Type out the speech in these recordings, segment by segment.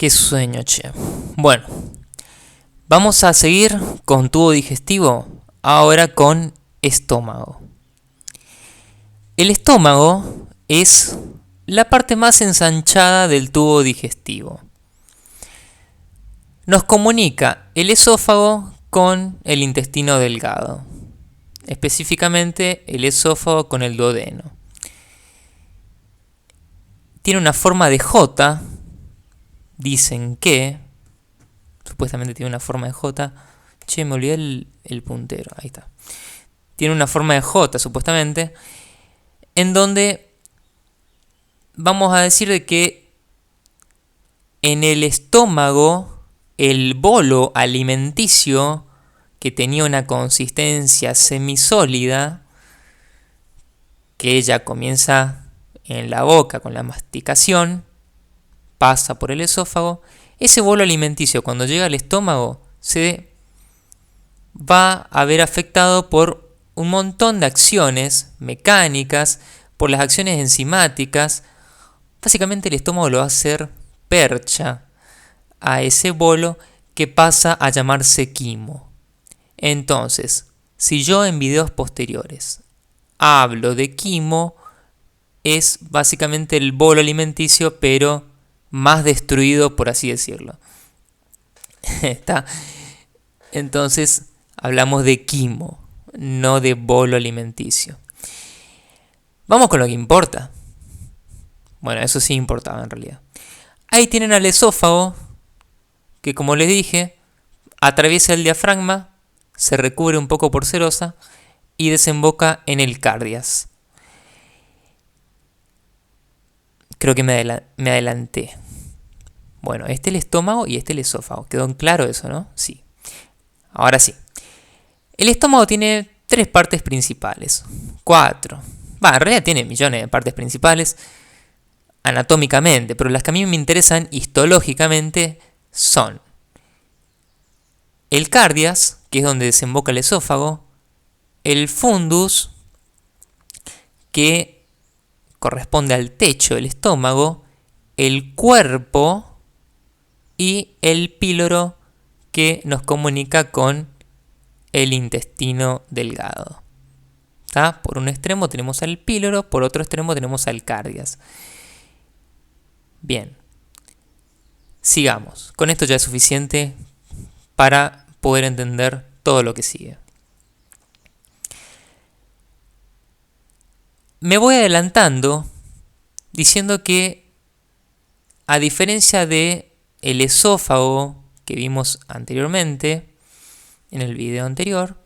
Qué sueño, che. Bueno, vamos a seguir con tubo digestivo, ahora con estómago. El estómago es la parte más ensanchada del tubo digestivo. Nos comunica el esófago con el intestino delgado, específicamente el esófago con el duodeno. Tiene una forma de J, dicen que, supuestamente tiene una forma de J. Che, me olvidé el puntero, ahí está. Tiene una forma de J, supuestamente, en donde vamos a decir de que en el estómago el bolo alimenticio, que tenía una consistencia semisólida, que ya comienza en la boca con la masticación, pasa por el esófago, ese bolo alimenticio cuando llega al estómago se va a ver afectado por un montón de acciones mecánicas, por las acciones enzimáticas. Básicamente el estómago lo va a hacer percha a ese bolo que pasa a llamarse quimo. Entonces, si yo en videos posteriores hablo de quimo, es básicamente el bolo alimenticio, pero más destruido, por así decirlo. ¿Está? Entonces, hablamos de quimo, no de bolo alimenticio. Vamos con lo que importa. Bueno, eso sí importaba en realidad. Ahí tienen al esófago, que como les dije, atraviesa el diafragma, se recubre un poco por serosa y desemboca en el cardias. Creo que me adelanté. Bueno, este es el estómago y este es el esófago. ¿Quedó claro eso, no? Sí. Ahora sí. El estómago tiene 3 partes principales. 4. En realidad tiene millones de partes principales anatómicamente, pero las que a mí me interesan histológicamente son el cardias, que es donde desemboca el esófago, el fundus, que corresponde al techo del estómago, el cuerpo y el píloro, que nos comunica con el intestino delgado. ¿Tá? Por un extremo tenemos al píloro, por otro extremo tenemos al cardias. Bien, sigamos. Con esto ya es suficiente para poder entender todo lo que sigue. Me voy adelantando diciendo que, a diferencia de el esófago que vimos anteriormente, en el video anterior,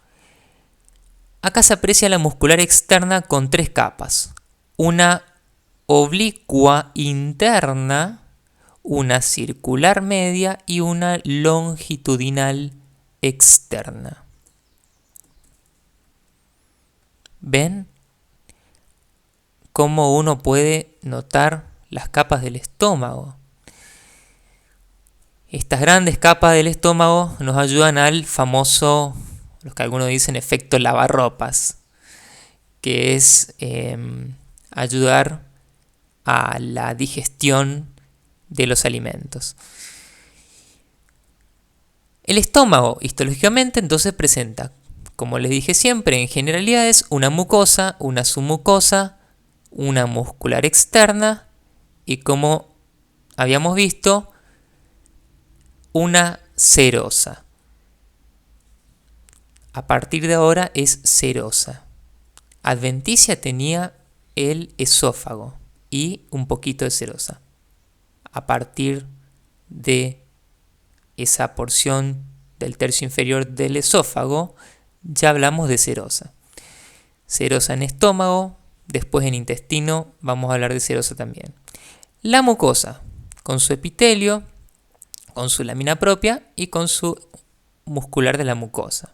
acá se aprecia la muscular externa con 3 capas. Una oblicua interna, una circular media y una longitudinal externa. ¿Ven cómo uno puede notar las capas del estómago? Estas grandes capas del estómago nos ayudan al famoso, lo que algunos dicen, efecto lavarropas, que es ayudar a la digestión de los alimentos. El estómago, histológicamente, entonces presenta, como les dije siempre, en generalidades, una mucosa, una submucosa, una muscular externa y, como habíamos visto, una serosa. A partir de ahora es serosa. Adventicia tenía el esófago y un poquito de serosa. A partir de esa porción del tercio inferior del esófago, ya hablamos de serosa. Serosa en estómago, después en intestino vamos a hablar de serosa también. La mucosa, con su epitelio, con su lámina propia y con su muscular de la mucosa.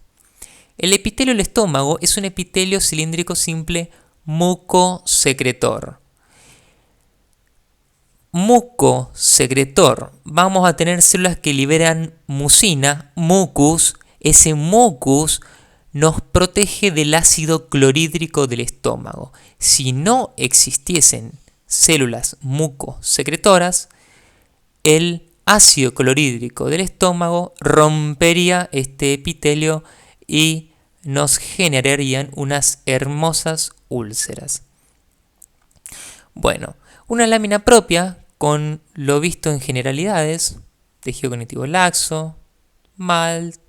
El epitelio del estómago es un epitelio cilíndrico simple mucosecretor. Mucosecretor. Vamos a tener células que liberan mucina, mucus. Ese mucus nos protege del ácido clorhídrico del estómago. Si no existiesen células mucosecretoras, el ácido clorhídrico del estómago rompería este epitelio y nos generarían unas hermosas úlceras. Bueno, una lámina propia con lo visto en generalidades, tejido conectivo laxo, malt,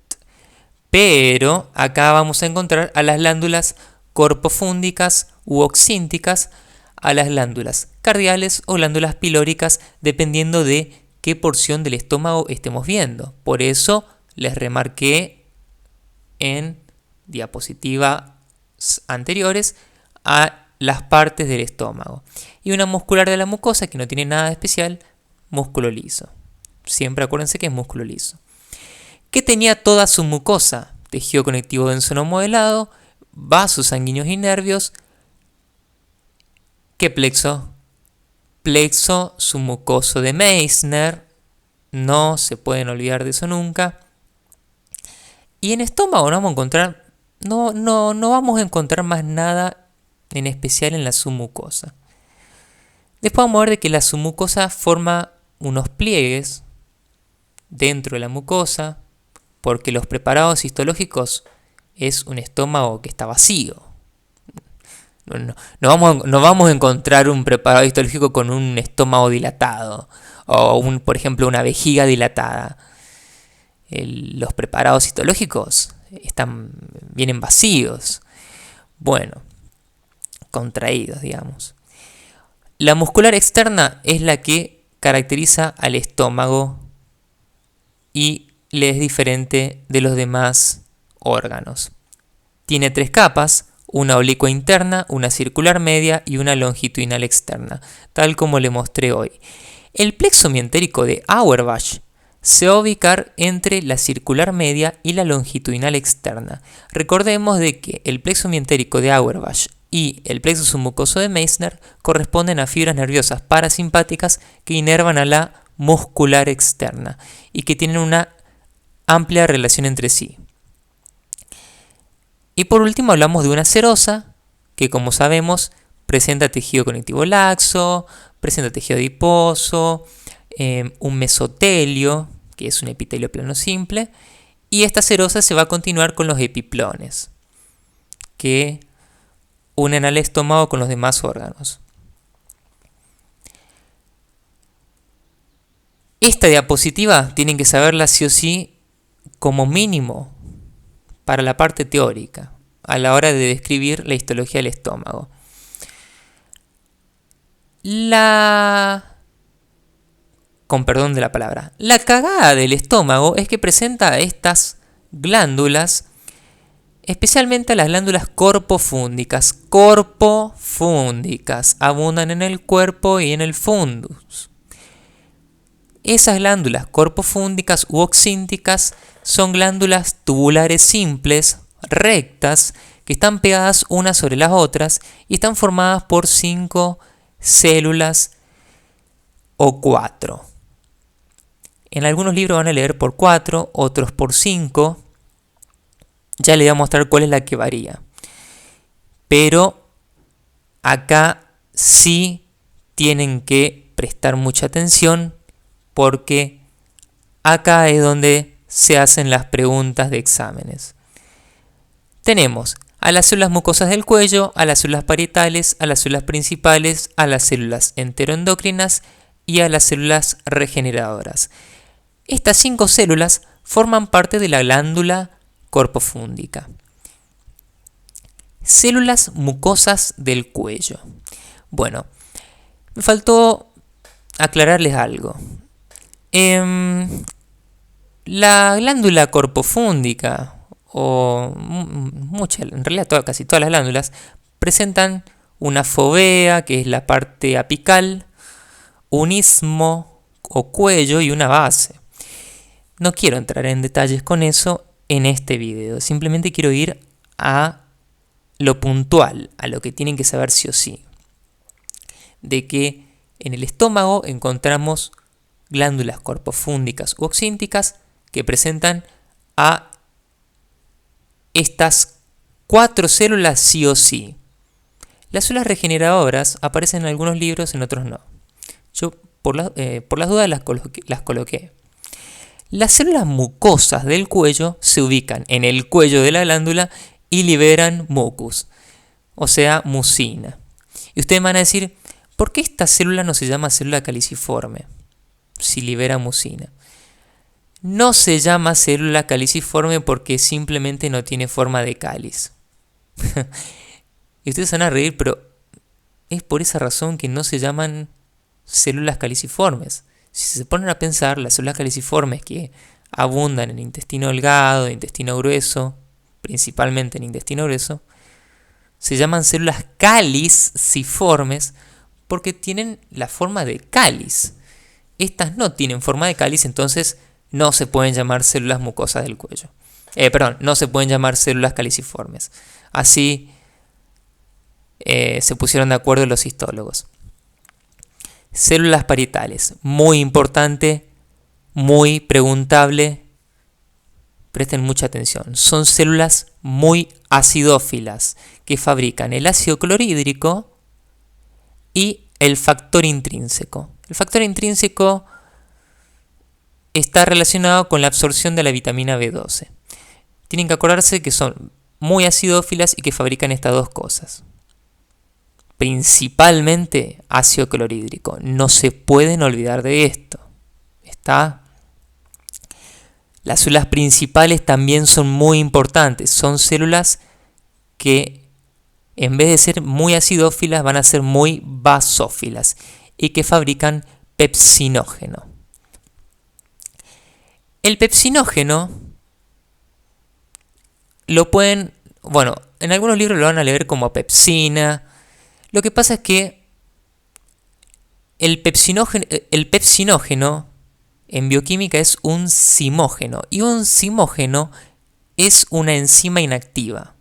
pero acá vamos a encontrar a las glándulas corpofúndicas u oxínticas, a las glándulas cardiales o glándulas pilóricas, dependiendo de qué porción del estómago estemos viendo. Por eso les remarqué en diapositivas anteriores a las partes del estómago. Y una muscular de la mucosa que no tiene nada de especial, músculo liso. Siempre acuérdense que es músculo liso. ¿Qué tenía toda su mucosa? Tejido conectivo denso no modelado, vasos sanguíneos y nervios. ¿Qué plexo? Plexo submucoso de Meissner. No se pueden olvidar de eso nunca. Y en estómago no vamos a encontrar más nada en especial en la submucosa. Después vamos a ver de que la submucosa forma unos pliegues dentro de la mucosa, porque los preparados histológicos es un estómago que está vacío. No vamos a encontrar un preparado histológico con un estómago dilatado o, por ejemplo, una vejiga dilatada. Los preparados histológicos vienen vacíos. Bueno, contraídos, digamos. La muscular externa es la que caracteriza al estómago y le es diferente de los demás órganos. Tiene 3 capas, una oblicua interna, una circular media y una longitudinal externa, tal como le mostré hoy. El plexo mientérico de Auerbach se va a ubicar entre la circular media y la longitudinal externa. Recordemos de que el plexo mientérico de Auerbach y el plexo submucoso de Meissner corresponden a fibras nerviosas parasimpáticas que inervan a la muscular externa y que tienen una amplia relación entre sí. Y por último hablamos de una serosa que, como sabemos, presenta tejido conectivo laxo, presenta tejido adiposo, un mesotelio, que es un epitelio plano simple, y esta serosa se va a continuar con los epiplones, que unen al estómago con los demás órganos. Esta diapositiva tienen que saberla sí o sí como mínimo para la parte teórica, a la hora de describir la histología del estómago. Con perdón de la palabra, la cagada del estómago es que presenta estas glándulas, especialmente las glándulas corpofúndicas. Corpofúndicas abundan en el cuerpo y en el fundus. Esas glándulas corpofúndicas u oxínticas son glándulas tubulares simples, rectas, que están pegadas unas sobre las otras y están formadas por 5 células o 4. En algunos libros van a leer por 4, otros por 5. Ya les voy a mostrar cuál es la que varía. Pero acá sí tienen que prestar mucha atención porque acá es donde se hacen las preguntas de exámenes. Tenemos a las células mucosas del cuello, a las células parietales, a las células principales, a las células enteroendocrinas y a las células regeneradoras. Estas 5 células forman parte de la glándula corpofúndica. Células mucosas del cuello. Bueno, me faltó aclararles algo. La glándula corpofúndica, en realidad casi todas las glándulas, presentan una fovea, que es la parte apical, un istmo o cuello y una base. No quiero entrar en detalles con eso en este video, simplemente quiero ir a lo puntual, a lo que tienen que saber sí o sí. De que en el estómago encontramos glándulas corpofúndicas u oxínticas que presentan a estas 4 células sí o sí. Las células regeneradoras aparecen en algunos libros, en otros no. Yo por las dudas las coloqué. Las células mucosas del cuello se ubican en el cuello de la glándula y liberan mucus, o sea, mucina. Y ustedes van a decir, ¿por qué esta célula no se llama célula caliciforme si libera mucina? No se llama célula caliciforme porque simplemente no tiene forma de cáliz. Y ustedes se van a reír, pero es por esa razón que no se llaman células caliciformes. Si se ponen a pensar, las células caliciformes que abundan en intestino delgado, intestino grueso, principalmente en intestino grueso, se llaman células caliciformes porque tienen la forma de cáliz. Estas no tienen forma de cáliz, entonces no se pueden llamar células mucosas del cuello. No se pueden llamar células caliciformes. Así se pusieron de acuerdo los histólogos. Células parietales, muy importante, muy preguntable. Presten mucha atención. Son células muy acidófilas que fabrican el ácido clorhídrico y el factor intrínseco. El factor intrínseco está relacionado con la absorción de la vitamina B12. Tienen que acordarse que son muy acidófilas y que fabrican estas dos cosas. Principalmente ácido clorhídrico. No se pueden olvidar de esto. Las células principales también son muy importantes. Son células que en vez de ser muy acidófilas van a ser muy basófilas y que fabrican pepsinógeno. El pepsinógeno lo pueden, en algunos libros lo van a leer como pepsina. Lo que pasa es que el pepsinógeno en bioquímica es un zimógeno y un zimógeno es una enzima inactiva.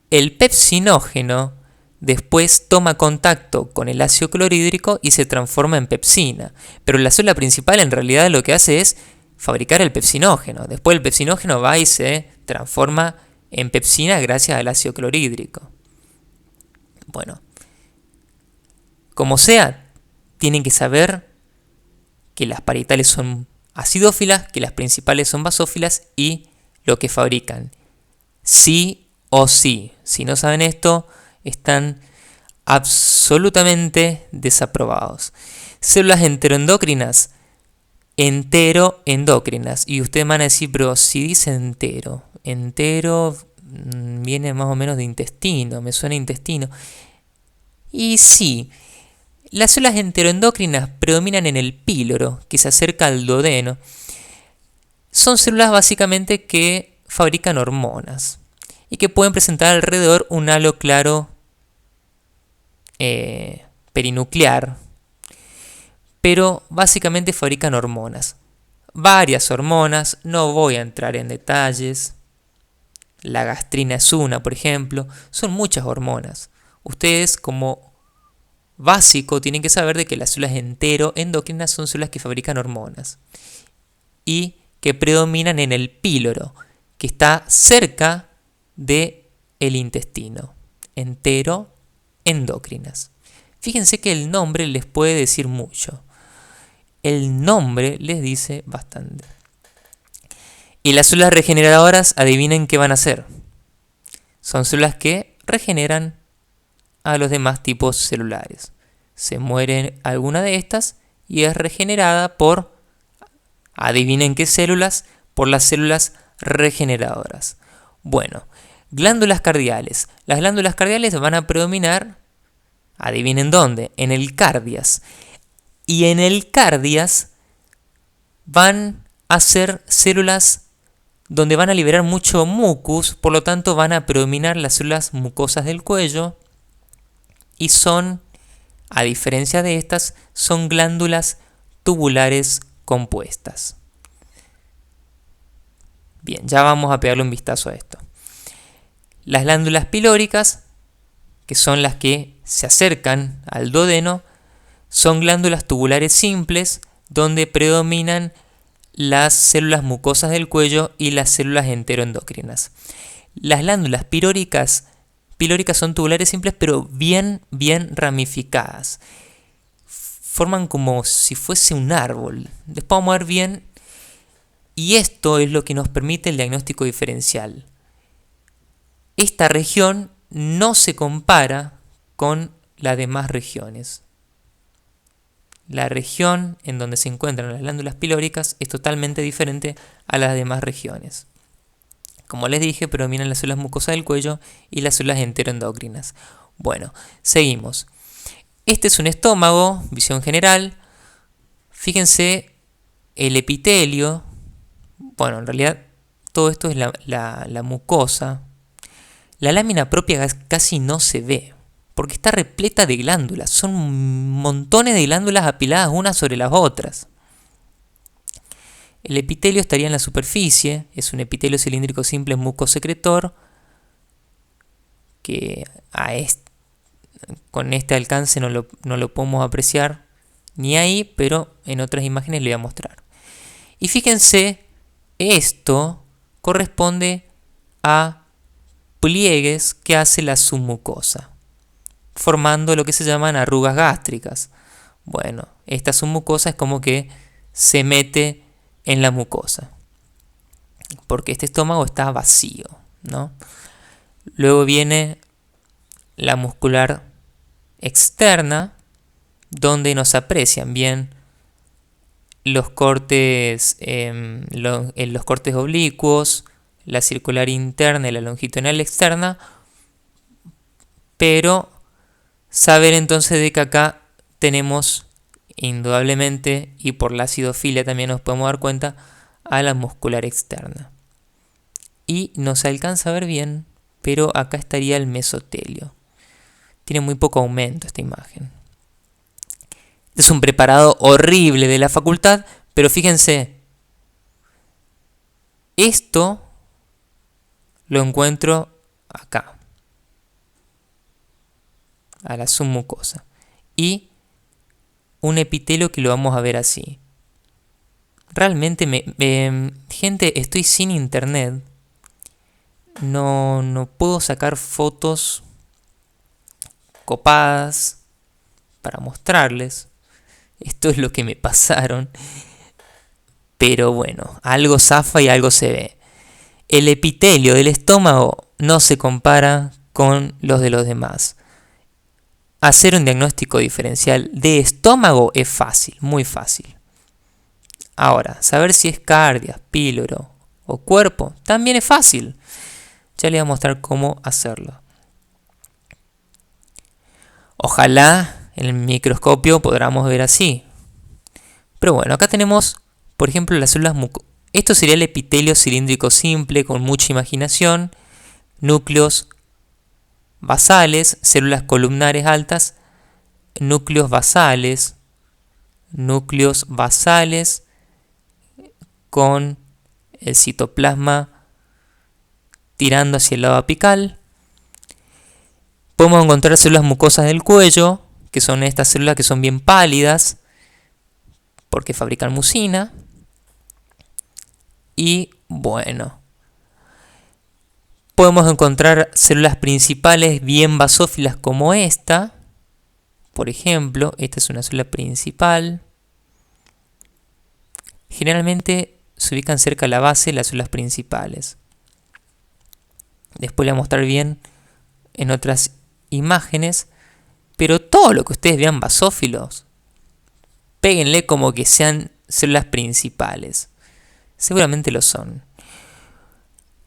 El pepsinógeno después toma contacto con el ácido clorhídrico y se transforma en pepsina, pero la célula principal en realidad lo que hace es fabricar el pepsinógeno. Después el pepsinógeno va y se transforma en pepsina gracias al ácido clorhídrico. Bueno, como sea, tienen que saber que las parietales son acidófilas, que las principales son basófilas y lo que fabrican. Sí o sí. Si no saben esto, están absolutamente desaprobados. Células enteroendocrinas. Enteroendocrinas. Y ustedes van a decir, pero si dice entero viene más o menos de intestino, me suena intestino. Y sí, las células enteroendocrinas predominan en el píloro, que se acerca al duodeno. Son células básicamente que fabrican hormonas y que pueden presentar alrededor un halo claro perinuclear, pero básicamente fabrican hormonas. Varias hormonas, no voy a entrar en detalles. La gastrina es una, por ejemplo. Son muchas hormonas. Ustedes como básico tienen que saber de que las células enteroendocrinas son células que fabrican hormonas y que predominan en el píloro, que está cerca del intestino. Enteroendocrinas. Fíjense que el nombre les puede decir mucho. El nombre les dice bastante. Y las células regeneradoras, adivinen qué van a hacer. Son células que regeneran a los demás tipos celulares. Se muere alguna de estas y es regenerada por, adivinen qué células, por las células regeneradoras. Bueno, glándulas cardiales. Las glándulas cardiales van a predominar, adivinen dónde, en el cardias. Y en el cardias van a ser células donde van a liberar mucho mucus, por lo tanto van a predominar las células mucosas del cuello y son, a diferencia de estas, son glándulas tubulares compuestas. Bien, ya vamos a pegarle un vistazo a esto. Las glándulas pilóricas, que son las que se acercan al duodeno, son glándulas tubulares simples donde predominan las células mucosas del cuello y las células enteroendocrinas. Las glándulas pilóricas son tubulares simples pero bien ramificadas. forman como si fuese un árbol. Después vamos a ver bien. Y esto es lo que nos permite el diagnóstico diferencial. Esta región no se compara con las demás regiones. La región en donde se encuentran las glándulas pilóricas es totalmente diferente a las demás regiones. Como les dije, predominan las células mucosas del cuello y las células enteroendocrinas. Bueno, seguimos. Este es un estómago, visión general. Fíjense el epitelio. Bueno, en realidad todo esto es la mucosa. La lámina propia casi no se ve, porque está repleta de glándulas. Son montones de glándulas apiladas unas sobre las otras. El epitelio estaría en la superficie. Es un epitelio cilíndrico simple mucosecretor que con este alcance no lo podemos apreciar ni ahí, pero en otras imágenes le voy a mostrar. Y fíjense, esto corresponde a pliegues que hace la submucosa, formando lo que se llaman arrugas gástricas. Bueno, esta submucosa es como que se mete en la mucosa, porque este estómago está vacío, ¿no? Luego viene la muscular externa, donde nos aprecian bien los cortes, los cortes oblicuos, la circular interna y la longitudinal externa, pero saber entonces de que acá tenemos indudablemente, y por la acidofilia también nos podemos dar cuenta, a la muscular externa. Y no se alcanza a ver bien, pero acá estaría el mesotelio. Tiene muy poco aumento esta imagen. Es un preparado horrible de la facultad, pero fíjense, esto lo encuentro acá, a la submucosa. Y un epitelio que lo vamos a ver así. Realmente, gente, estoy sin internet. No puedo sacar fotos copadas para mostrarles. Esto es lo que me pasaron. Pero bueno, algo zafa y algo se ve. El epitelio del estómago no se compara con los de los demás. Hacer un diagnóstico diferencial de estómago es fácil, muy fácil. Ahora, saber si es cardia, píloro o cuerpo también es fácil. Ya les voy a mostrar cómo hacerlo. Ojalá en el microscopio podamos ver así. Pero bueno, acá tenemos, por ejemplo, las células mucosas. Esto sería el epitelio cilíndrico simple con mucha imaginación, núcleos basales, células columnares altas, núcleos basales con el citoplasma tirando hacia el lado apical. Podemos encontrar células mucosas del cuello, que son estas células que son bien pálidas, porque fabrican mucina. Y bueno, podemos encontrar células principales bien basófilas como esta. Por ejemplo, esta es una célula principal. Generalmente se ubican cerca de la base las células principales. Después le voy a mostrar bien en otras imágenes. Pero todo lo que ustedes vean basófilos, péguenle como que sean células principales. Seguramente lo son.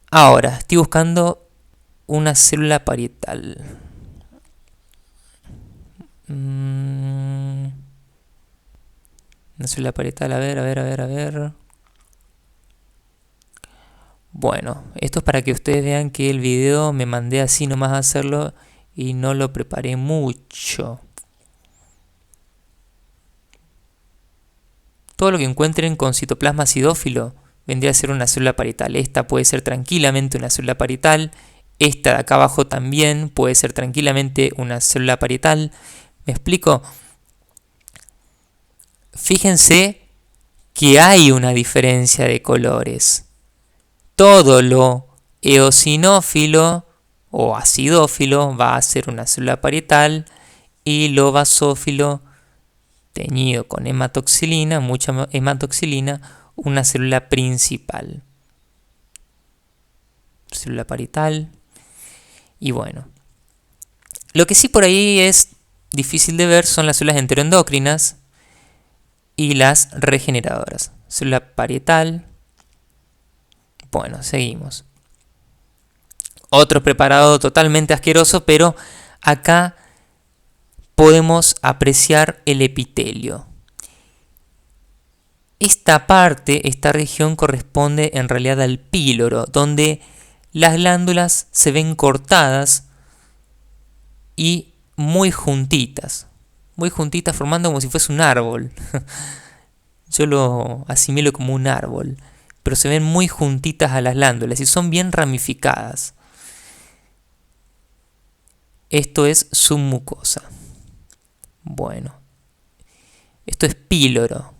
Ahora, estoy buscando una célula parietal. Una célula parietal, a ver. Bueno, esto es para que ustedes vean que el video me mandé así nomás a hacerlo y no lo preparé mucho. Todo lo que encuentren con citoplasma acidófilo vendría a ser una célula parietal. Esta puede ser tranquilamente una célula parietal. Esta de acá abajo también puede ser tranquilamente una célula parietal. ¿Me explico? Fíjense que hay una diferencia de colores. Todo lo eosinófilo o acidófilo va a ser una célula parietal y lo basófilo teñido con hematoxilina, mucha hematoxilina, una célula principal. Célula parietal. Y bueno. Lo que sí por ahí es difícil de ver son las células enteroendocrinas y las regeneradoras. Célula parietal. Bueno, seguimos. Otro preparado totalmente asqueroso, pero acá podemos apreciar el epitelio. Esta parte, esta región corresponde en realidad al píloro, donde las glándulas se ven cortadas y muy juntitas formando como si fuese un árbol. Yo lo asimilo como un árbol, pero se ven muy juntitas a las glándulas y son bien ramificadas. Esto es submucosa. Bueno, esto es píloro.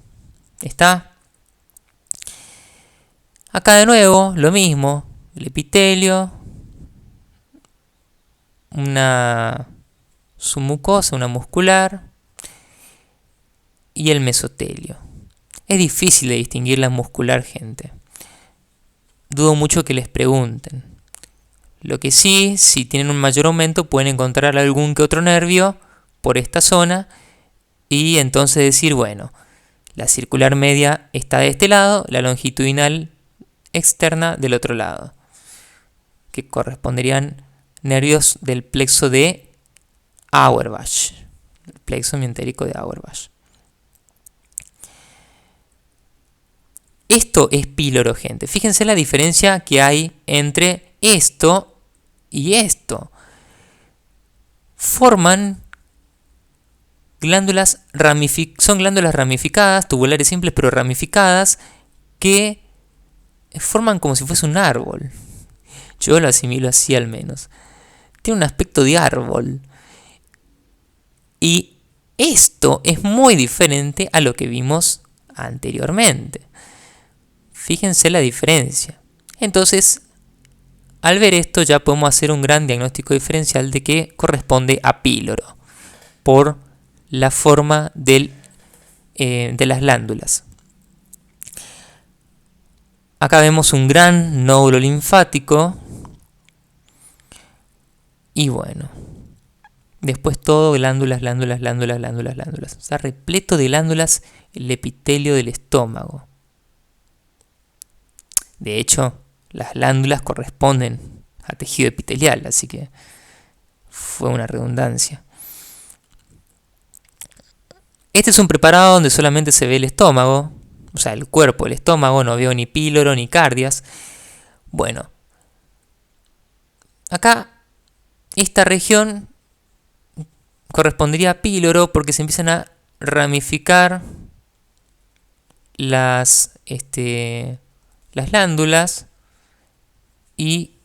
¿Está? Acá de nuevo, lo mismo. El epitelio, una submucosa, una muscular y el mesotelio. Es difícil de distinguir la muscular, gente. Dudo mucho que les pregunten. Lo que sí, si tienen un mayor aumento, pueden encontrar algún que otro nervio por esta zona y entonces decir, bueno, la circular media está de este lado, la longitudinal externa del otro lado, que corresponderían nervios del plexo de Auerbach, el plexo mientérico de Auerbach. Esto es píloro, gente. Fíjense la diferencia que hay entre esto y esto. Forman glándulas son glándulas ramificadas, tubulares simples pero ramificadas, que forman como si fuese un árbol. Yo lo asimilo así al menos. Tiene un aspecto de árbol. Y esto es muy diferente a lo que vimos anteriormente. Fíjense la diferencia. Entonces, al ver esto ya podemos hacer un gran diagnóstico diferencial de que corresponde a píloro por la forma de las glándulas. Acá vemos un gran nódulo linfático. Y bueno, después todo glándulas. Está repleto de glándulas el epitelio del estómago. De hecho, las glándulas corresponden a tejido epitelial, así que fue una redundancia. Este es un preparado donde solamente se ve el estómago, o sea, el cuerpo, el estómago, no veo ni píloro ni cardias. Bueno, acá esta región correspondería a píloro porque se empiezan a ramificar las glándulas y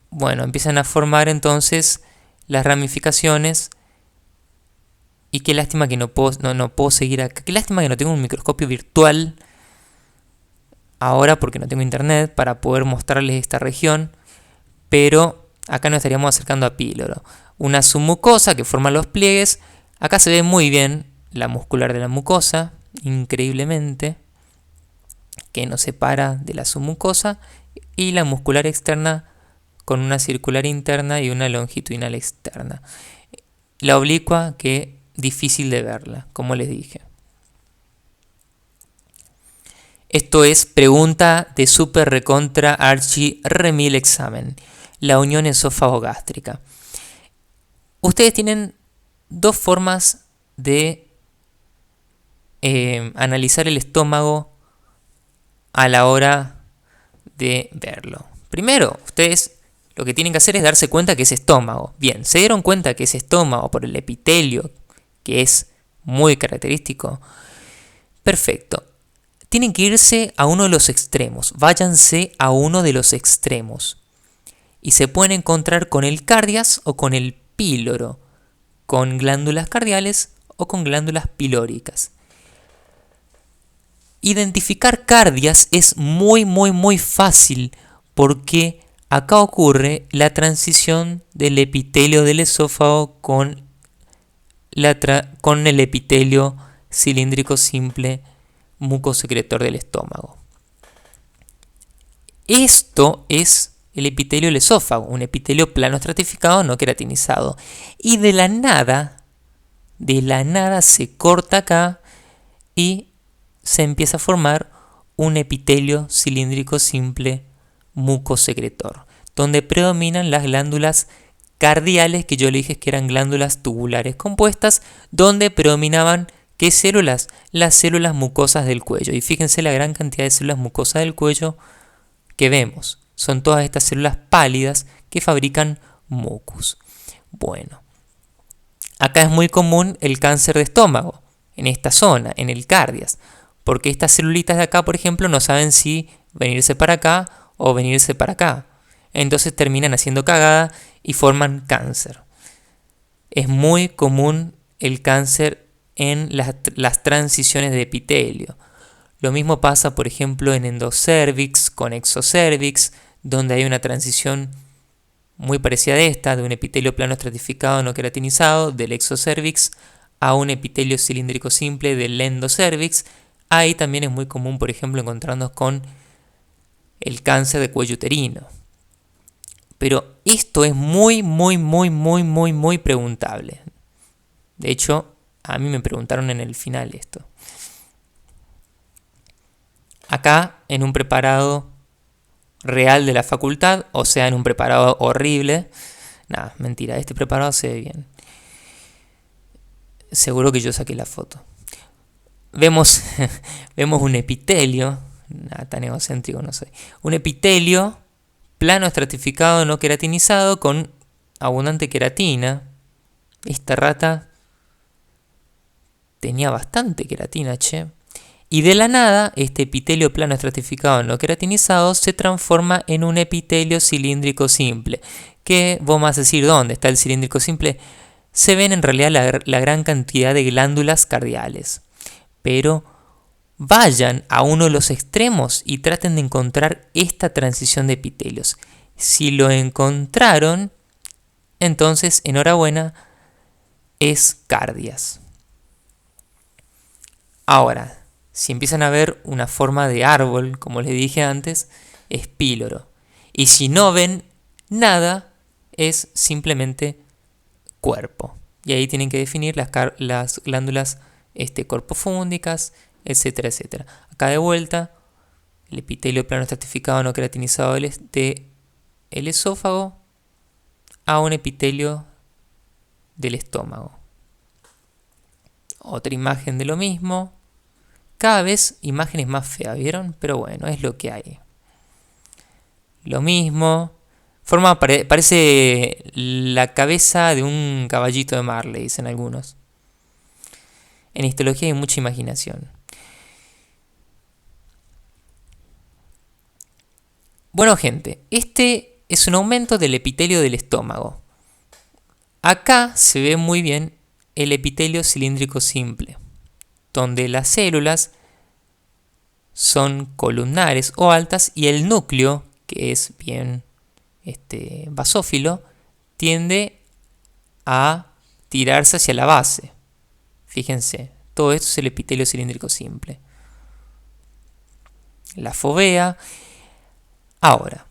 bueno, empiezan a formar entonces las ramificaciones. Y qué lástima que no puedo seguir acá. Qué lástima que no tengo un microscopio virtual ahora porque no tengo internet para poder mostrarles esta región. Pero acá nos estaríamos acercando a píloro. Una submucosa que forma los pliegues. Acá se ve muy bien la muscular de la mucosa, increíblemente, que nos separa de la submucosa. Y la muscular externa con una circular interna y una longitudinal externa. La oblicua que difícil de verla, como les dije. Esto es pregunta de super recontra archi remil examen. La unión esófago-gástrica. Ustedes tienen dos formas de analizar el estómago a la hora de verlo. Primero, ustedes lo que tienen que hacer es darse cuenta que es estómago. Bien, ¿se dieron cuenta que es estómago por el epitelio, que es muy característico? Perfecto. Tienen que irse a uno de los extremos. Váyanse a uno de los extremos. Y se pueden encontrar con el cardias o con el píloro. Con glándulas cardiales o con glándulas pilóricas. Identificar cardias es muy fácil porque acá ocurre la transición del epitelio del esófago con el epitelio cilíndrico simple mucosecretor del estómago. Esto es el epitelio del esófago, un epitelio plano estratificado no queratinizado. Y de la nada se corta acá y se empieza a formar un epitelio cilíndrico simple mucosecretor, donde predominan las glándulas cardiales, que yo le dije que eran glándulas tubulares compuestas, donde predominaban ¿qué células? Las células mucosas del cuello. Y fíjense la gran cantidad de células mucosas del cuello que vemos. Son todas estas células pálidas que fabrican mucus. Bueno, acá es muy común el cáncer de estómago, en esta zona, en el cardias, porque estas celulitas de acá, por ejemplo, no saben si venirse para acá o venirse para acá. Entonces terminan haciendo cagada y forman cáncer. Es muy común el cáncer en las transiciones de epitelio. Lo mismo pasa, por ejemplo, en endocervix con exocervix, donde hay una transición muy parecida a esta, de un epitelio plano estratificado no queratinizado del exocervix a un epitelio cilíndrico simple del endocervix. Ahí también es muy común, por ejemplo, encontrarnos con el cáncer de cuello uterino. Pero esto es muy preguntable. De hecho, a mí me preguntaron en el final esto. Acá, en un preparado real de la facultad, o sea, en un preparado horrible. Nada, mentira, este preparado se ve bien. Seguro que yo saqué la foto. Vemos un epitelio, nada, tan egocéntrico no soy. Un epitelio plano estratificado no queratinizado con abundante queratina. Esta rata tenía bastante queratina, che. Y de la nada, este epitelio plano estratificado no queratinizado se transforma en un epitelio cilíndrico simple. Que vos vas a decir, ¿dónde está el cilíndrico simple? Se ven en realidad la gran cantidad de glándulas cardiales. Pero vayan a uno de los extremos y traten de encontrar esta transición de epitelios. Si lo encontraron, entonces, enhorabuena, es cardias. Ahora, si empiezan a ver una forma de árbol, como les dije antes, es píloro. Y si no ven nada, es simplemente cuerpo. Y ahí tienen que definir las glándulas corpofúndicas, etcétera, etcétera. Acá de vuelta, el epitelio plano estratificado no queratinizado del esófago a un epitelio del estómago. Otra imagen de lo mismo. Cada vez imágenes más feas, ¿vieron? Pero bueno, es lo que hay. Lo mismo. Parece la cabeza de un caballito de mar, le dicen algunos. En histología hay mucha imaginación. Bueno, gente, este es un aumento del epitelio del estómago. Acá se ve muy bien el epitelio cilíndrico simple, donde las células son columnares o altas y el núcleo, que es bien basófilo, tiende a tirarse hacia la base. Fíjense, todo esto es el epitelio cilíndrico simple. La fovea. Ahora,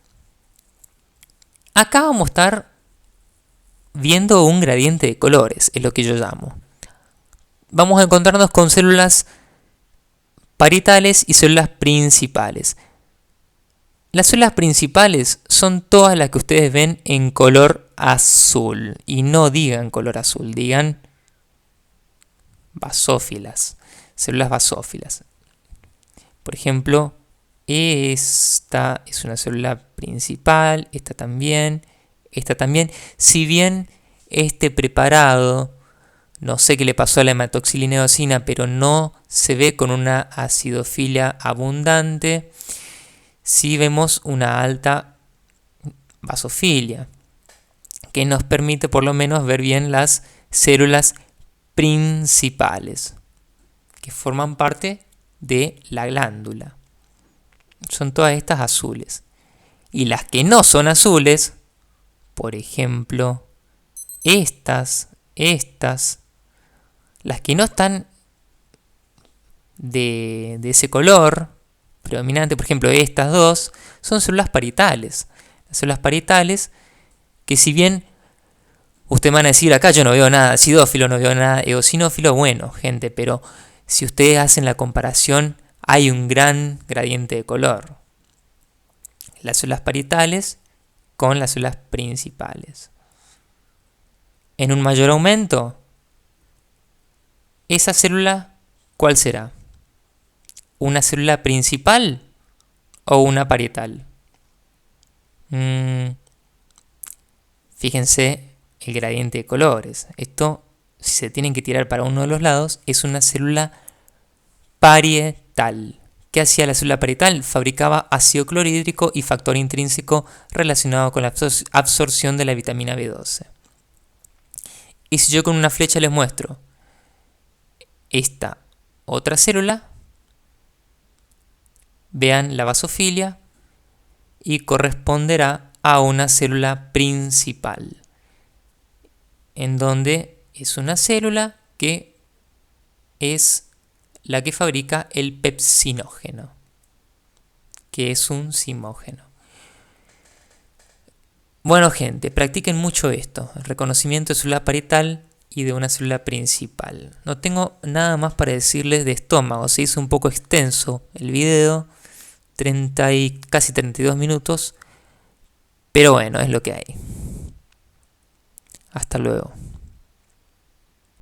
acá vamos a estar viendo un gradiente de colores, es lo que yo llamo. Vamos a encontrarnos con células parietales y células principales. Las células principales son todas las que ustedes ven en color azul. Y no digan color azul, digan basófilas. Células basófilas. Por ejemplo, esta es una célula principal, esta también. Si bien este preparado, no sé qué le pasó a la hematoxilina eosina, pero no se ve con una acidofilia abundante, sí vemos una alta basofilia, que nos permite por lo menos ver bien las células principales, que forman parte de la glándula. Son todas estas azules. Y las que no son azules, por ejemplo, estas, las que no están de ese color predominante, por ejemplo, estas dos, son células parietales. Las células parietales, que si bien ustedes van a decir, acá yo no veo nada acidófilo, no veo nada eosinófilo, bueno, gente, pero si ustedes hacen la comparación, hay un gran gradiente de color. Las células parietales con las células principales. En un mayor aumento, esa célula, ¿cuál será? ¿Una célula principal o una parietal? Fíjense el gradiente de colores. Esto, si se tienen que tirar para uno de los lados, es una célula parietal. ¿Qué hacía la célula parietal? Fabricaba ácido clorhídrico y factor intrínseco relacionado con la absorción de la vitamina B12. Y si yo con una flecha les muestro esta otra célula, vean la basofilia y corresponderá a una célula principal, en donde es una célula que es la que fabrica el pepsinógeno, que es un zimógeno. Bueno, gente, practiquen mucho esto, el reconocimiento de célula parietal y de una célula principal. No tengo nada más para decirles de estómago, se hizo un poco extenso el video, casi 32 minutos, pero bueno, es lo que hay. Hasta luego.